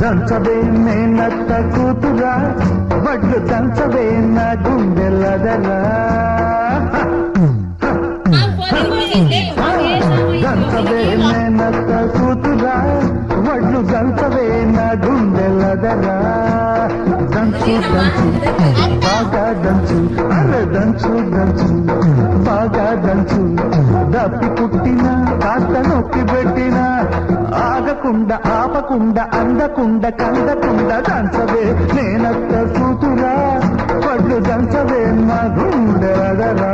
దంచవే మేనత్త కూతురా వడ్లు దంచవే నా గుండెలదరా దంచవే మేనత్త కూతురా వడ్లు దంచవే నా గుండెలదరా దంచు దంచు బాగా దంచు అరే దంచు దంచు బాగా దంచు దప్పి పుట్టిన కాస్త నొక్కి పెట్టిన ఆగకుండా ఆపకుండా అందకుండా కందకుండా దంచవే నేనత్త కూతురా వడ్లు దంచవే నా గుండెలదరా